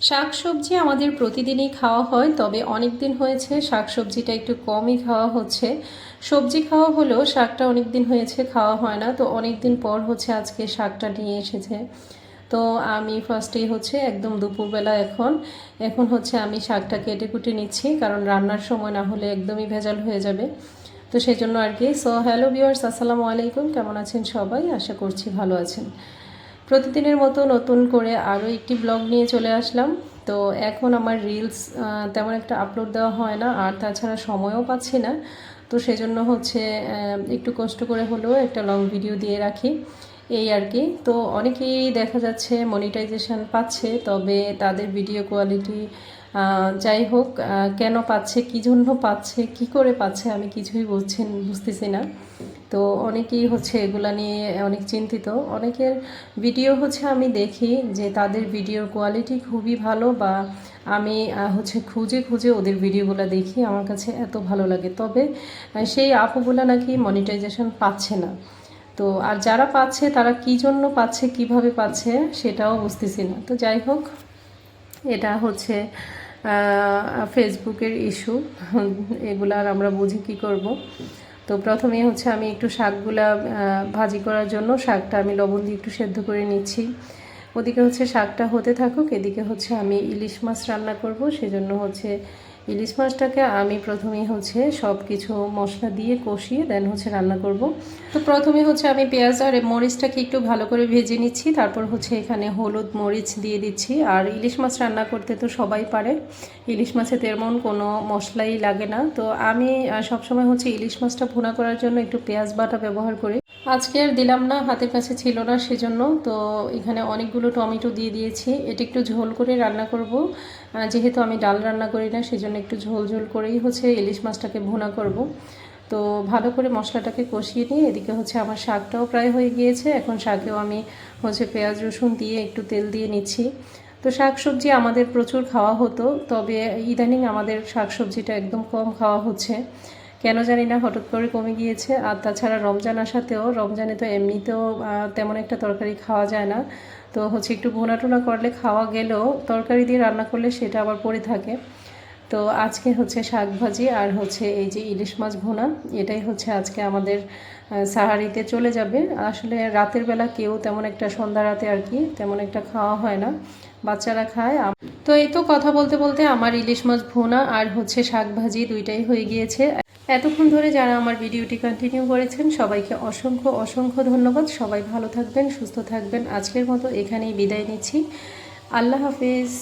শাকসবজি আমাদের প্রতিদিনই খাওয়া হয়, তবে অনেক দিন হয়েছে শাকসবজিটা একটু কমই খাওয়া হচ্ছে। সবজি খাওয়া হলেও শাকটা অনেক দিন হয়েছে খাওয়া হয় না, তো অনেক দিন পর হচ্ছে আজকে শাকটা নিয়ে এসেছে। তো আমি ফার্স্টেই হচ্ছে একদম দুপুরবেলা এখন এখন হচ্ছে আমি শাকটা কেটে কুটে নিচ্ছি, কারণ রান্নার সময় না হলে একদমই ভেজাল হয়ে যাবে। তো সেই জন্য আর কি। সো হ্যালো ভিউয়ার্স, আসসালামু আলাইকুম। কেমন আছেন সবাই? আশা করছি ভালো আছেন। প্রতিদিনের মতো নতুন করে আরও একটি ব্লগ নিয়ে চলে আসলাম। তো এখন আমার রিলস তেমন একটা আপলোড দেওয়া হয় না, আর তাছাড়া সময়ও পাচ্ছি না। তো সেজন্য হচ্ছে একটু কষ্ট করে হলেও একটা লং ভিডিও দিয়ে রাখি, এই আর কি। তো অনেকেই দেখা যাচ্ছে মনিটাইজেশন পাচ্ছে, তবে তাদের ভিডিও কোয়ালিটি যাই হোক, কেন পাচ্ছে, কী জন্য পাচ্ছে, কি করে পাচ্ছে, আমি কিছুই বুঝতেছি না। তো অনেকেই হচ্ছে এগুলা নিয়ে অনেক চিন্তিত। অনেকের ভিডিও হচ্ছে আমি দেখি যে তাদের ভিডিওর কোয়ালিটি খুবই ভালো, বা আমি হচ্ছে খুঁজে খুঁজে ওদের ভিডিওগুলো দেখি, আমার কাছে এত ভালো লাগে। তবে সেই আপুগুলা নাকি মনিটাইজেশন পাচ্ছে না। তো আর যারা পাচ্ছে তারা কী জন্য পাচ্ছে, কিভাবে পাচ্ছে, সেটাও বুঝতেছি না। তো যাই হোক, এটা হচ্ছে ফেসবুকের ইস্যু, এগুলার আমরা বুঝি কী করব। তো প্রথমে হচ্ছে আমি একটু শাকগুলা ভাজি করার জন্য শাকটা আমি লবণ দিয়ে একটু সেদ্ধ করে নিচ্ছি। ওদিকে হচ্ছে শাকটা হতে থাকুক, এদিকে হচ্ছে আমি ইলিশ মাছ রান্না করব। সেজন্য হচ্ছে ইলিশ মাছটাকে আমি প্রথমেই হচ্ছে সব কিছু মশলা দিয়ে কষিয়ে দেন হচ্ছে রান্না করব। তো প্রথমে হচ্ছে আমি পেঁয়াজ আর মরিচটাকে একটু ভালো করে ভেজে নিচ্ছি, তারপর হচ্ছে এখানে হলুদ মরিচ দিয়ে দিচ্ছি। আর ইলিশ মাছ রান্না করতে তো সবাই পারে, ইলিশ মাছে তেমন কোনো মশলাই লাগে না। তো আমি সবসময় হচ্ছে ইলিশ মাছটা ভুনা করার জন্য একটু পেঁয়াজ বাটা ব্যবহার করি। আজকে আর দিলাম না, হাতের কাছে ছিল না, সেজন্য। তো এখানে অনেকগুলো টমেটো দিয়ে দিয়েছি। এটা একটু ঝোল করে রান্না করব, যেহেতু আমি ডাল রান্না করি না, সেজন্য একটু ঝোল ঝোল করেই হচ্ছে ইলিশ মাছটাকে ভুনা করব। তো ভালো করে মশলাটাকে কষিয়ে নিয়ে এদিকে হচ্ছে আমার শাকটাও প্রায় হয়ে গিয়েছে। এখন শাকেও আমি হচ্ছে পেঁয়াজ রসুন দিয়ে একটু তেল দিয়ে নিচ্ছি। তো শাকসবজি আমাদের প্রচুর খাওয়া হতো, তবে ইদানিং আমাদের শাকসবজিটা একদম কম খাওয়া হচ্ছে, কেন জানি না, হঠাৎ করে কমে গিয়েছে। আর তাছাড়া রমজান আসাতেও, রমজানে তো এমনিতেও তেমন একটা তরকারি খাওয়া যায় না। তো হচ্ছে একটু ভুনা টুনা করলে খাওয়া গেলেও তরকারি দিয়ে রান্না করলে সেটা আবার পড়ে থাকে। তো আজকে হচ্ছে শাক ভাজি আর হচ্ছে এই যে ইলিশ মাছ ভুনা, এটাই হচ্ছে আজকে আমাদের সাহারিতে চলে যাবে। আসলে রাতের বেলা কেউ তেমন একটা, সন্ধ্যা রাতে আর কি, তেমন একটা খাওয়া হয় না, বাচ্চারা খায়। তো এই তো কথা বলতে বলতে আমার ইলিশ মাছ ভুনা আর হচ্ছে শাক ভাজি দুইটাই হয়ে গিয়েছে। এতক্ষণ ধরে যারা আমার ভিডিওটি কন্টিনিউ করেছেন সবাইকে অসংখ্য অসংখ্য ধন্যবাদ। সবাই ভালো থাকবেন, সুস্থ থাকবেন। আজকের মতো এখানেই বিদায় নিচ্ছি। আল্লাহ হাফেজ।